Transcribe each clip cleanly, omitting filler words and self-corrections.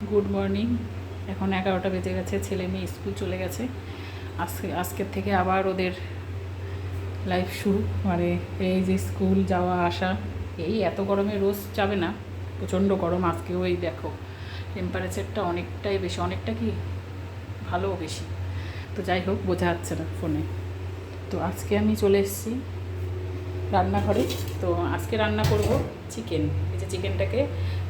Good morning. এখন 11টা বেজে গেছে, ছেলে মেয়ে স্কুল চলে গেছে। আজকের থেকে আবার ওদের লাইফ শুরু, মানে এই যে স্কুল যাওয়া আসা। এই এত গরমে রোজ যাবে না, প্রচণ্ড গরম। আজকেও এই দেখো টেম্পারেচারটা অনেকটাই বেশি, অনেকটা কি ভালো বেশি। তো যাই হোক, বোঝা যাচ্ছে না ফোনে। তো আজকে আমি চলে এসেছি রান্নাঘরে। তো আজকে রান্না করব চিকেন। এই যে চিকেনটাকে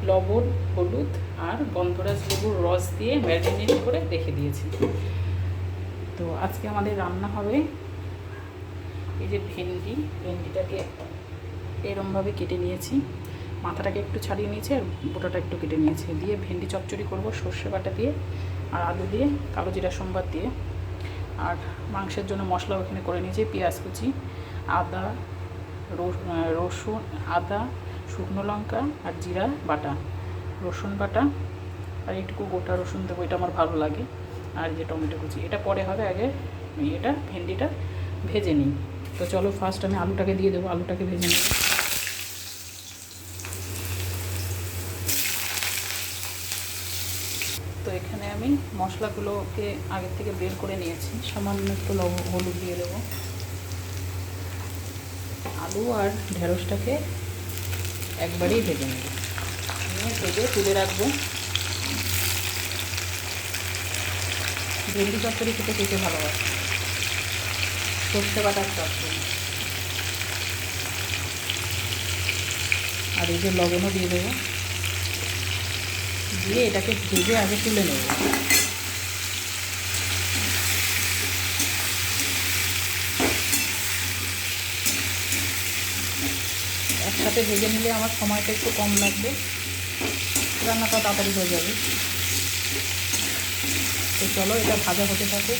লবণ, হলুদ আর গন্ধরাজ লেবুর রস দিয়ে ম্যারিনেট করে রেখে দিয়েছি। তো আজকে আমাদের রান্না হবে এই যে ভেন্ডিটাকে এরমভাবে কেটে নিয়েছি, মাথাটাকে একটু ছাড়িয়ে নিয়েছি আর বোটাটা একটু কেটে নিয়েছি, দিয়ে ভেন্ডি চচ্চড়ি করব সর্ষে বাটা দিয়ে আর আলু দিয়ে, কালো জিরা সম্বার দিয়ে। আর মাংসের জন্য মশলা ওখানে করে নিয়েছি, পেঁয়াজ কুচি, আদা, রসুন, আদা, শুকনো লঙ্কা আর জিরা বাটা, রসুন বাটা আর একটু গোটা রসুন দেবো, এটা আমার ভালো লাগে। আর যে টমেটো কুচি, এটা পরে হবে, আগে এটা ভেন্ডিটা ভেজে নিই। তো চলো ফার্স্ট আমি আলুটাকে দিয়ে দেবো, আলুটাকে ভেজে নেব। তো এখানে আমি মশলাগুলোকে আগের থেকে বের করে নিয়েছি, সামান্য একটু হলুদ দিয়ে দেবো। আলু আর ঢেঁড়সটাকে একবারেই ভেজে নেব, নিয়ে ভেজে তুলে রাখবো। ভেন্ডি চচ্চড়ি খেতে খেতে ভালো হয়, সর্ষে বাটার চচ্চড়ি। আর এই যে লবণও দিয়ে দেবো, দিয়ে এটাকে ভেজে আগে তুলে নেব। একসাথে ভেজে নিলে আমার সময়টা একটু কম লাগবে, রান্নাটা তাড়াতাড়ি হয়ে যাবে। তো চলো এটা ভাজা হতে থাকে।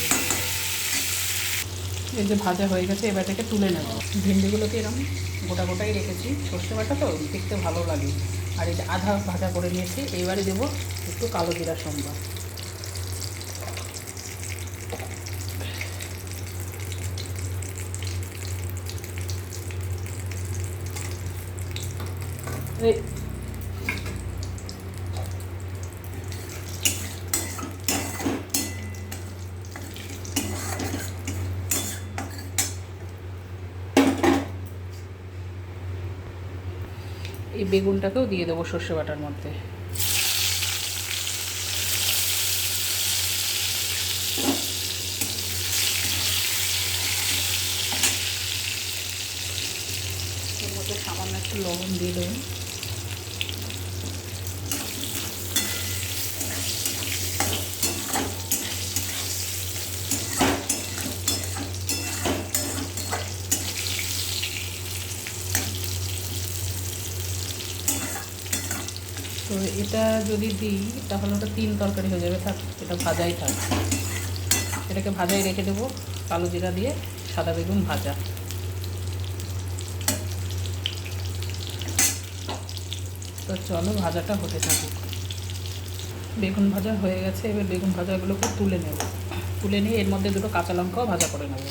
এই যে ভাজা হয়ে গেছে, এবার থেকে তুলে নেব। ভেন্ডিগুলোকে এরকম গোটা গোটাই রেখেছি, সর্ষে বাটা তো দেখতে ভালো লাগে। আর এই যে আধা ভাজা করে নিয়েছি, এইবারে দেবো একটু কালো জিরা সম্বার। এই বেগুনটাকেও দিয়ে দেবো সর্ষে বাটার মধ্যে। এর মধ্যে সামান্য একটু লবণ দিয়ে দেবো। তো এটা যদি দিই তাহলে ওটা 3 তরকারি হয়ে যাবে। থাক, এটা ভাজাই থাক, এটাকে ভাজাই রেখে দেবো। কালো জিরা দিয়ে সাদা বেগুন ভাজা। তো চলো ভাজাটা হতে থাকুক। বেগুন ভাজা হয়ে গেছে, এবার বেগুন ভাজাগুলোকে তুলে নেব। তুলে নিয়ে এর মধ্যে দুটো কাঁচা লঙ্কাও ভাজা করে নেব।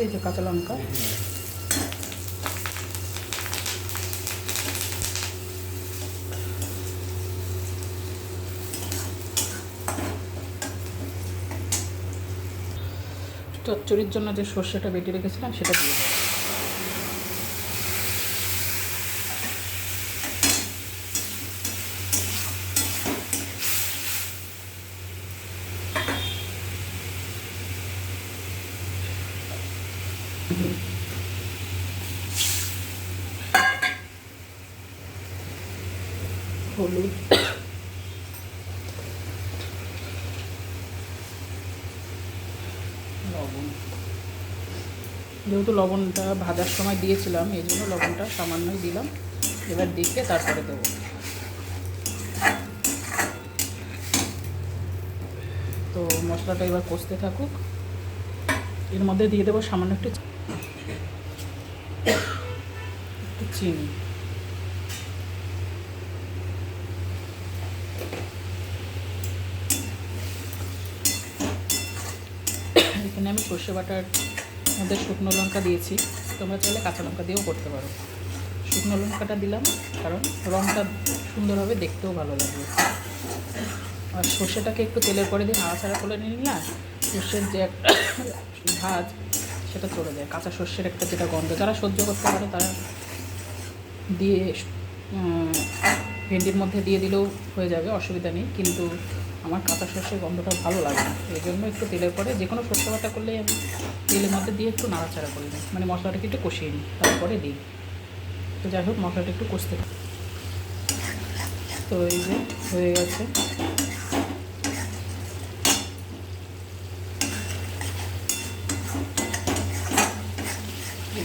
এই যে কাঁচা লঙ্কা, চচ্চড়ির জন্য যে সর্ষেটা বেটে রেখেছিলাম সেটা দিয়ে দেবো। হলুদ, লবণ, যেহেতু লবণটা ভাজার সময় দিয়েছিলাম এই জন্য লবণটা সামান্যই দিলাম। এবার দেখে তারপরে দেবো। তো মশলাটা এবার কষতে থাকুক। এর মধ্যে দিয়ে দেবো সামান্য একটু চিনি। এখানে আমি সর্ষে বাটার মধ্যে শুকনো লঙ্কা দিয়েছি, তোমরা চাইলে কাঁচা লঙ্কা দিয়েও করতে পারো। শুকনো লঙ্কাটা দিলাম কারণ রঙটা সুন্দর হবে, দেখতেও ভালো লাগবে। আর সর্ষেটাকে একটু তেলের পরে দিয়ে নাড়াচাড়া করে নিয়ে নিলাম, সর্ষের যে একটা ভাজ সেটা চলে যায়, কাঁচা সর্ষের একটা যেটা গন্ধ, যারা সহ্য করতে পারে তারা দিয়ে ভেন্ডির মধ্যে দিয়ে দিলেও হয়ে যাবে, অসুবিধা নেই। কিন্তু আমার কাঁচা সর্ষের গন্ধটা ভালো লাগে না, এই জন্য একটু তেলের পরে যে কোনো সর্ষে বাটা করলেই আমি তেলের মধ্যে দিয়ে একটু নাড়াচাড়া করে নিই, মানে মশলাটাকে একটু কষিয়ে নিই, তারপরে দিই। তো যাই হোক, মশলাটা একটু কষতে, তো এই যে হয়ে গেছে।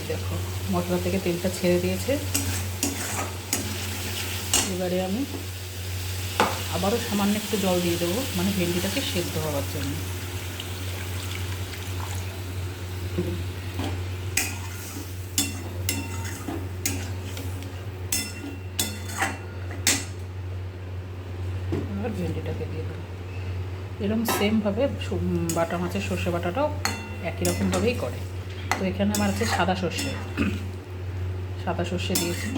দেখো মশলা থেকে তেলটা ছেড়ে দিয়েছে। এবারে আমি আবারও সামান্য একটু জল দিয়ে দেবো, মানে ভেন্ডিটাকে সেদ্ধ হওয়ার জন্য। আর ভেন্ডিটাকে দিয়ে দেবো এরকম সেমভাবে বাটা মাছের সর্ষে বাটাটাও একই রকমভাবেই করে। তো এখানে আমার আছে সাদা সর্ষে, সাদা সর্ষে দিয়েছি।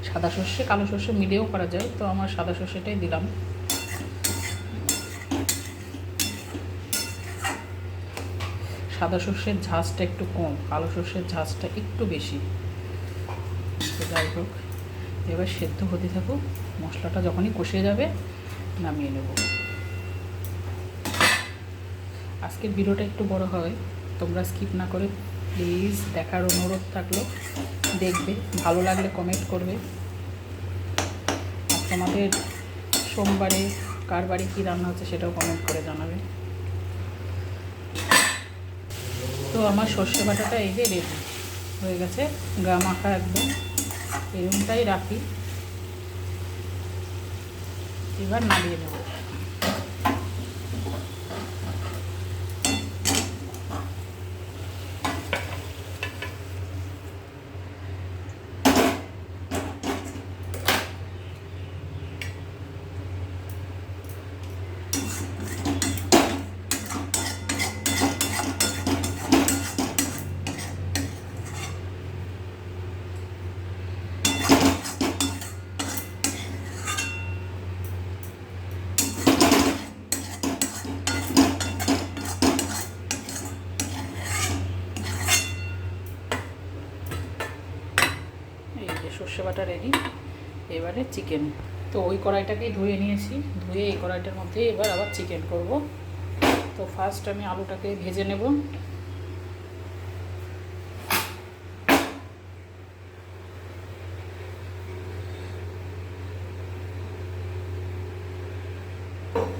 সাদা সর্ষে কালো সর্ষে মিলিয়েও করা যায়, তো আমার সাদা সর্ষেটাই দিলাম। সাদা সর্ষের ঝাঁজটা একটু কম, কালো সর্ষের ঝাঁজটা একটু বেশি। তো যাই হোক, এবার সেদ্ধ হতে থাকুক, মশলাটা যখনই কষে যাবে নামিয়ে নেব। আজকের ভিডিওটা একটু বড় হয়, তোমরা স্কিপ না করে প্লিজ দেখার অনুরোধ থাকলো, দেখবে, ভালো লাগলে কমেন্ট করবে। আর তোমাদের সোমবারে কার বাড়ি কী রান্না হচ্ছে সেটাও কমেন্ট করে জানাবে। তো আমার সর্ষে বাটাটা এই যে রেডি হয়ে গেছে, গা মাখা একদম, এরকমটাই রাখি। এবার নামিয়ে নেব। সর্ষে বাটা রেডি। এবারে চিকেন, তো ওই কড়াইটাকেই ধুয়ে নিয়েছি, ধুয়ে এই কড়াইটার মধ্যে এবার আবার চিকেন করব। তো ফার্স্ট আমি আলুটাকে ভেজে নেব।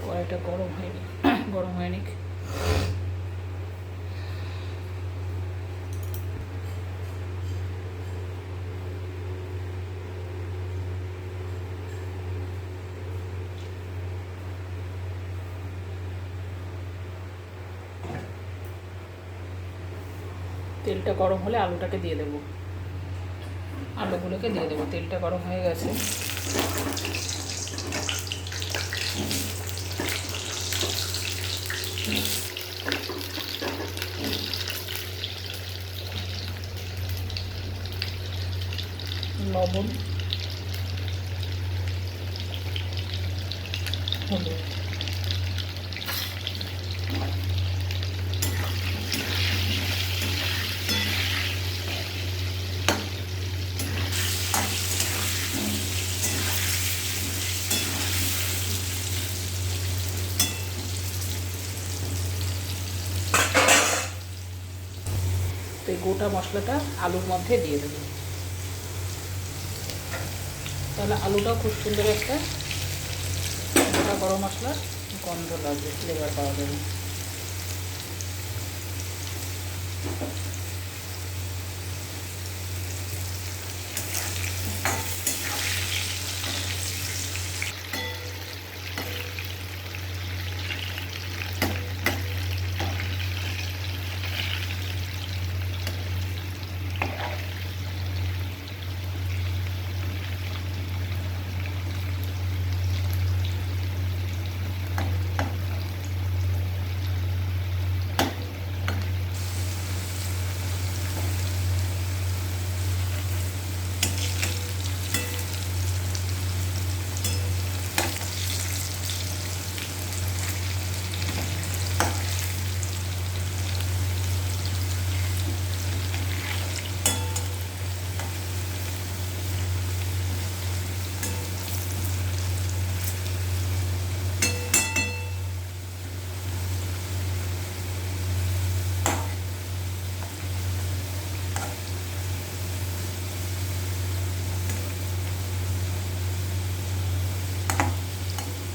কড়াইটা গরম হয়নি, গরম হয়নি। তেলটা গরম হলে আলুটাকে দিয়ে দেবো, আলুগুলোকে দিয়ে দেবো। তেলটা গরম হয়ে গেছে। লবণ, হলুদ, তো এই গোটা মশলাটা আলুর মধ্যে দিয়ে দেবো, তাহলে আলুটাও খুব সুন্দর একটা গোটা গরম মশলার গন্ধ লাগবে, ফ্লেভার পাওয়া যাবে।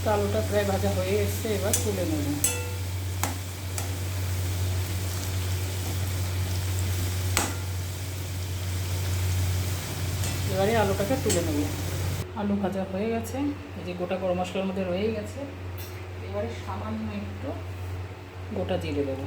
তো আলুটা প্রায় ভাজা হয়ে এসছে, এবার তুলে নেব। এবারে আলুটাকে তুলে নেব। আলু ভাজা হয়ে গেছে, এই যে গোটা গরম মশলার মধ্যে রয়ে গেছে। এবারে সামান্য একটু গোটা জিরে দেবো।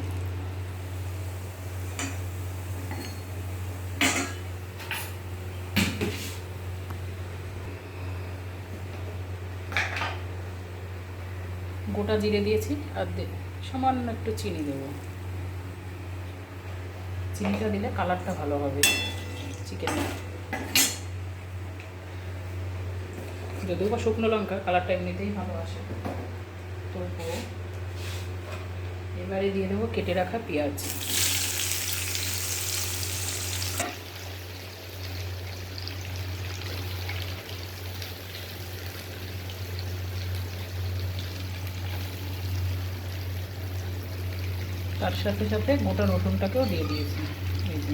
গোটা জিরে দিয়েছি, আর সামান্য একটু চিনি দেবো। চিনিটা দিলে কালারটা ভালো হবে চিকেনে। যদিও বা শুকনো লঙ্কা কালারটা এমনিতেই ভালো আসে। তবুও এবারে দিয়ে দেবো কেটে রাখা পেঁয়াজ। তার সাথে সাথে গোটা রসুনটাকেও দিয়ে দিয়েছি। এই যে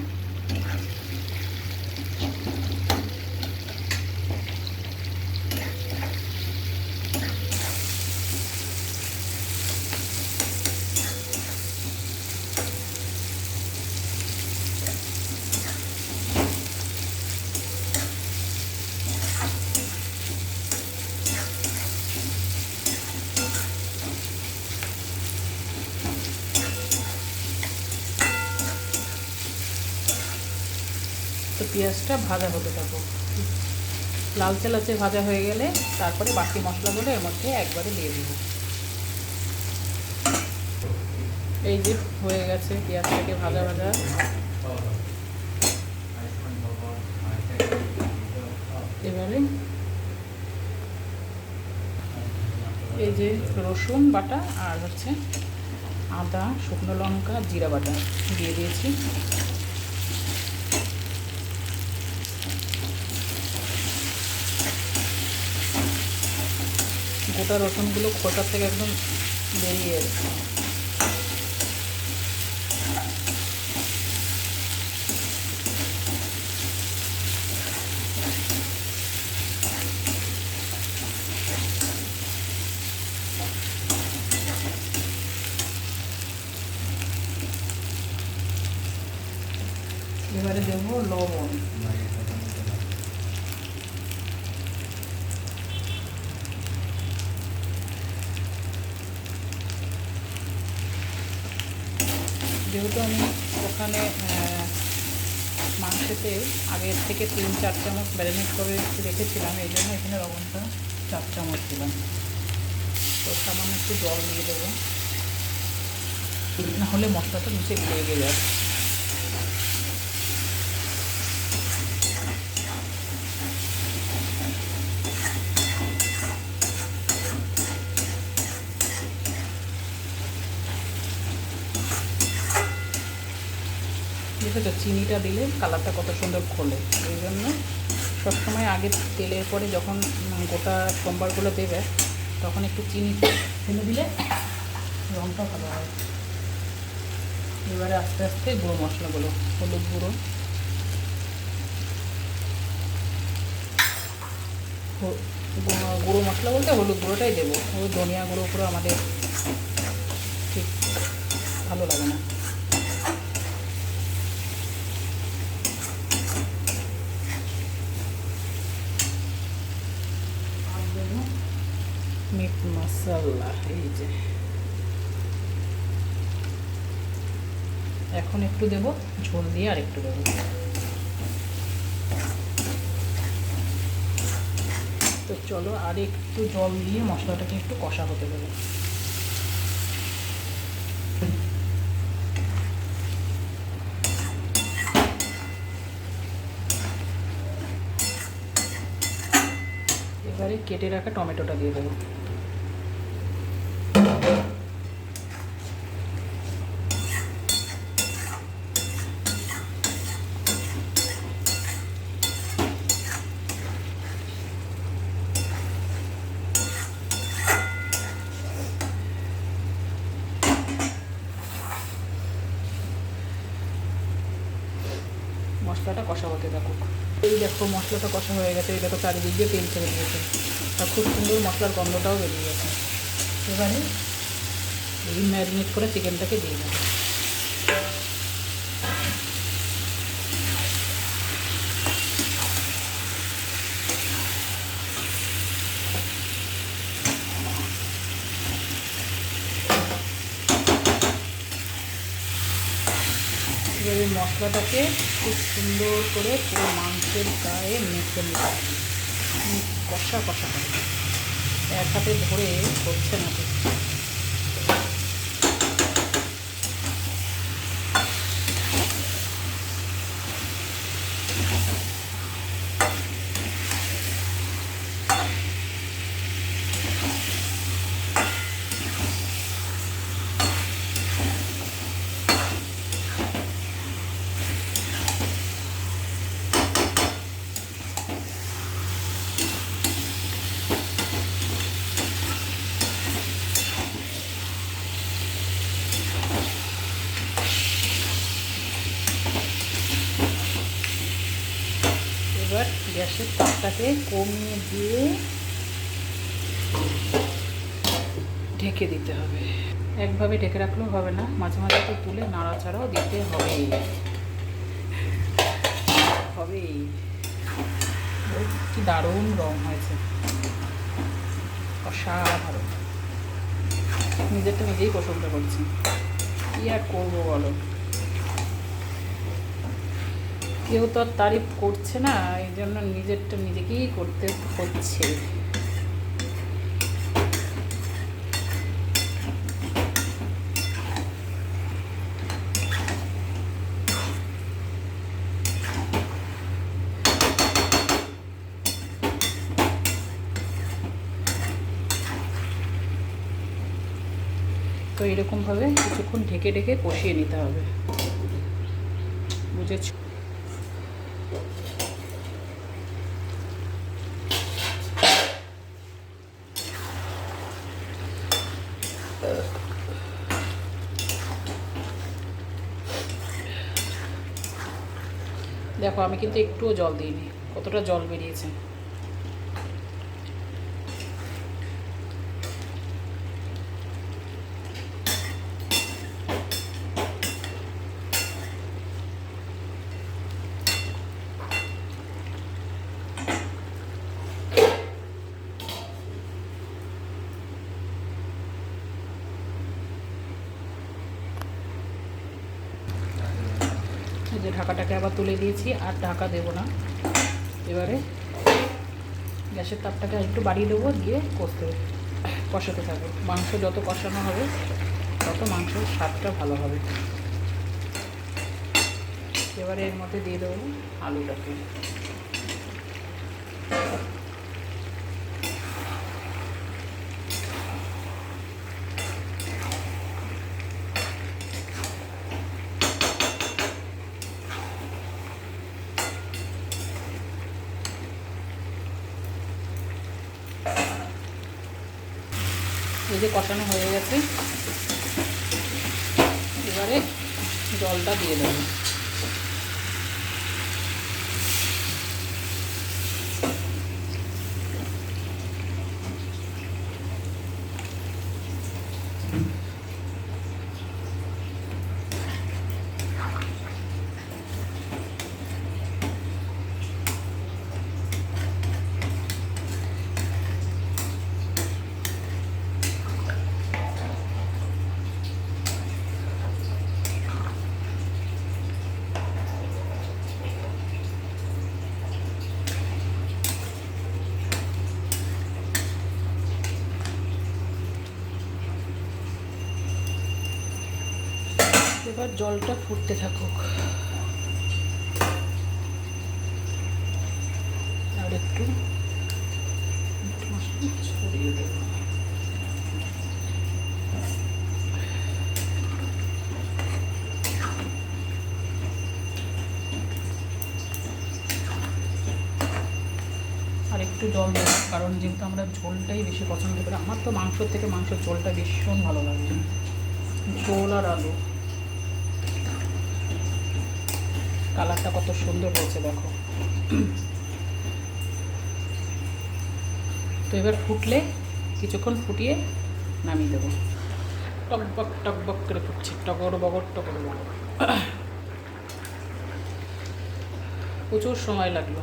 তো পেঁয়াজটা ভাজা হতে থাকো, লালচে লালচে ভাজা হয়ে গেলে তারপরে বাকি মশলাগুলো এর মধ্যে একবারে দিয়ে দেব। এই যে হয়ে গেছে পেঁয়াজটাকে ভাজা ভাজা। এবারে এই যে রসুন বাটা আর হচ্ছে আদা, শুকনো লঙ্কা, জিরা বাটা দিয়ে দিয়েছি। গোটা রসুনগুলো খোসার থেকে একদম বেরিয়ে এসেছে। এবারে দেবো লবণ। যেহেতু আমি ওখানে মাংসতে আগের থেকে 3-4 চামচ ম্যারিনেট করে রেখেছিলাম, এই জন্য এখানে লবণটা 4 চামচ দিলাম। তো সামান্য একটু জল দিয়ে দেবো, নাহলে মশলাটা নিচে লেগে যায়। দেখেছো চিনিটা দিলে কালারটা কত সুন্দর খোলে। এই জন্য সবসময় আগে তেলের পরে যখন গোটা সোমবারগুলো দেবে তখন একটু চিনি ফেলে দিলে রঙটা ভালো হয়। এবারে আস্তে আস্তে গুঁড়ো মশলাগুলো, হলুদ গুঁড়ো, গুঁড়ো মশলা বলতে হলুদ গুঁড়োটাই দেবো। ওই ধনিয়া গুঁড়ো পুরো আমাদের ঠিক ভালো লাগে না। মিট মশলা, এই যে এখন একটু দেবো, ঝোল দিয়ে আর একটু দেবো। তো চলো আর একটু জল দিয়ে মশলাটাকে একটু কষা হতে দেবো। এবারে কেটে রাখা টমেটোটা দিয়ে দেবো। মশলাটা কষা হতে থাকুক। এই দেখো মশলাটা কষা হয়ে গেছে, এই দেখো চারিদিক দিয়ে তেল ছেড়ে দিয়েছে। আর খুব সুন্দর মশলার গন্ধটাও বেরিয়ে গেছে। এবারে এই ম্যারিনেট করে চিকেনটাকে দিয়ে দেবো। এবারে মশলাটাকে খুব সুন্দর করে পুরো মাংসের গায়ে মেখে নিতে হবে, কষা কষা করে, এক হাতে ধরে করছে না তো। এবার গ্যাসের তাপটাকে কমিয়ে দিয়ে ঢেকে দিতে হবে। একভাবে ঢেকে রাখলেও হবে না, মাঝে মাঝে তো তুলে নাড়াচাড়াও দিতে হবেই। কি দারুণ রং হয়েছে, অসাধারণ। নিজেরটা নিজেই পছন্দ করছি, কি আর করবো বলো। কেউ তো আর তারিফ করছে না, এই জন্য নিজেরটা নিজেকেই করতে হচ্ছে। তো এরকমভাবে কিছুক্ষণ ঢেকে ঢেকে কষিয়ে নিতে হবে, বুঝেছ? দেখো আমি কিন্তু একটুও জল দিইনি, কতটা জল বেরিয়েছে। যে ঢাকাটাকে আবার তুলে দিয়েছি, আর ঢাকা দেবো না। এবারে গ্যাসের তাপটাকে একটু বাড়িয়ে দেবো, দিয়ে কষাতে থাকবে। মাংস যত কষানো হবে তত মাংসের স্বাদটা ভালো হবে। এবারে এর মধ্যে দিয়ে দেবো আলুটাকে। এই যে কষানো হয়ে গেছে, এবারে জলটা দিয়ে দেবো। এবার জলটা ফুটতে থাকুক, আর একটু ছড়িয়ে দেবো। আর একটু জল দেবো, কারণ যেহেতু আমরা ঝোলটাই বেশি পছন্দ করি। আমার তো মাংসর থেকে মাংসের ঝোলটা ভীষণ ভালো লাগে, ঝোল আর আলু। কালারটা কত সুন্দর হয়েছে দেখো। তো এবার ফুটলে কিছুক্ষণ ফুটিয়ে নামিয়ে দেবো। টকবক করে ফুটছে, টগর বগর টগর বগর। প্রচুর সময় লাগলো,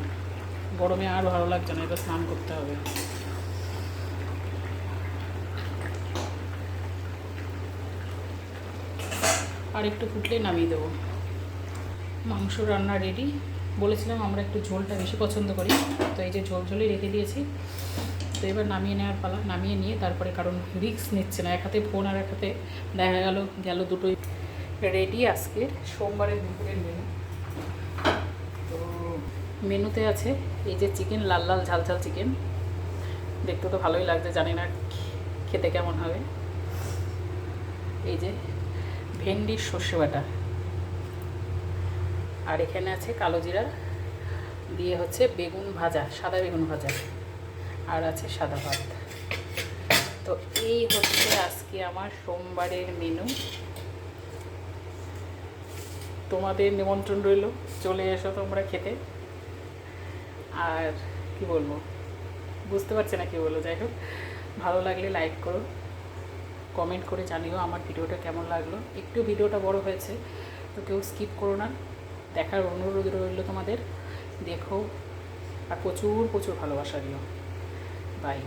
গরমে আর ভালো লাগছে না, এবার স্নান করতে হবে। আর একটু ফুটলেই নামিয়ে দেবো। মাংস রান্না রেডি। বলেছিলাম আমরা একটু ঝোলটা বেশি পছন্দ করি, তো এই যে ঝোল ঝোলই রেখে দিয়েছি। তো এবার নামিয়ে নেওয়ার পালা, নামিয়ে নিয়ে তারপরে, কারণ রিস্ক নিচ্ছে না, এক হাতে ফোন আর এক হাতে দেখা গেল দুটোই রেডি। আজকের সোমবারের দুপুরের মেনু। তো মেনুতে আছে এই যে চিকেন, লাল লাল ঝাল ঝাল চিকেন, দেখতে তো ভালোই লাগছে, জানি না খেতে কেমন হবে। এই যে ভেন্ডির সর্ষে বাটা, আর এখানে আছে কালো জিরা দিয়ে হচ্ছে বেগুন ভাজা, সাদা বেগুন ভাজা, আর আছে সাদা ভাত। তো এই হচ্ছে আজকে আমার সোমবারের মেনু। তোমাদের নিমন্ত্রণ রইল, চলে এসো তোমরা খেতে। আর কি বলবো, বুঝতে পারছি না কী বলবো। যাই হোক, ভালো লাগলে লাইক করো, কমেন্ট করে জানিও আমার ভিডিওটা কেমন লাগলো। একটু ভিডিওটা বড় হয়েছে, তো কেউ স্কিপ করো না, দেখার অনুরোধ রইল তোমাদের। দেখো আর প্রচুর প্রচুর ভালোবাসা দিও। বাই।